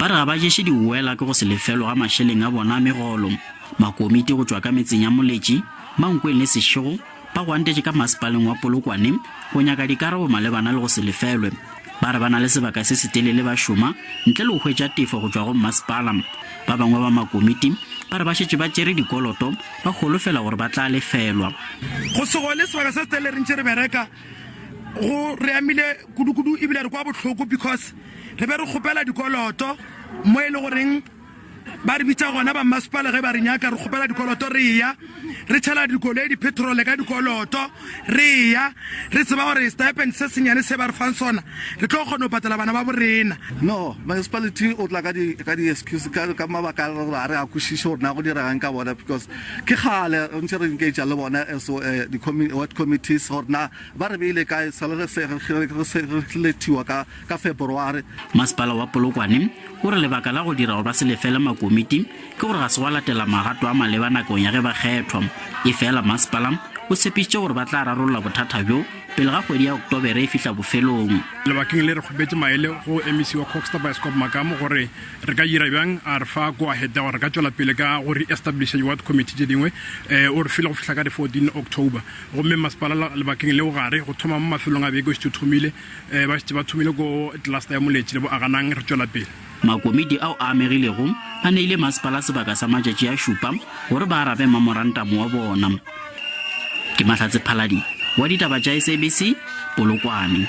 ba re ga ba ješe diuela ke go se lefelo ga mašheleng a bona a megolo. Makomiti go tšwa ka metseng ya Moletši, Mankweng le Sešego ba gwantetse ka masepaleng wa Polokwane go nyaka dikarabo malebana le go se lefelwe. Ba re ba na le sebaka se se telele ba šoma ntle le go hwetša tefo go tšwa go masepala. Ba bangwe ba makomiti ba re ba šetše ba tšere dikoloto ba golofela gore ba tla lefelwa. Go se gole sebaka se se telele re ntše re bereka go re amile kudu-kudu ebile re kwa botlhoko because re be re kgopela dikoloto mo e le goreng ba re bitsa gona ba masepala ge ba re nyaka re kgopela dikoloto re ya re tšhela dikoloi dipetrole ka dikoloto re ya re tseba gore stipend se senyane se ba re fang sona re tlo kgona go patela bana ba borena. No, municipality o tla ka di excuse ka mabaka a re a kwešiše gore na go diragang ka bona because ke kgale ntse re engagea le bona so ward committees gore na ba re beile kae sale re lethiwa ka February. Masepala wa Polokwane o re lebaka la go dira gore ba se lefele makomiti ke gore ga se wa latela magato a maleba nakong ya ge ba kgethwa. E fela masepala o tshepišitše gore ba tla rarolola bothata bjo pele ga kgwedi ya Oktobere e fihla bofelong. Lebakeng le re kgobetse maele go MEC wa Coxstar Bioscope Makamo gore re ka dira bjang a re fa go ahead gore re ka tšwela pele ka go re-establish ward committee tše dingwe o re fela go fihla ka di 14 October. Gomme masepala lebakeng leo gare go thoma mo mafelong a beke o šetše thomile ba šetše ba thomile ko tlasta ya Moletši le bo aganang re tšwela pele. Makomiti ao a amegilego a neile masepala sebaka sa matšatši a šupa gore ba arabe memorantamo wa bona. Ke Mahlatse Phaladi wa ditaba tša SABC Polokwane.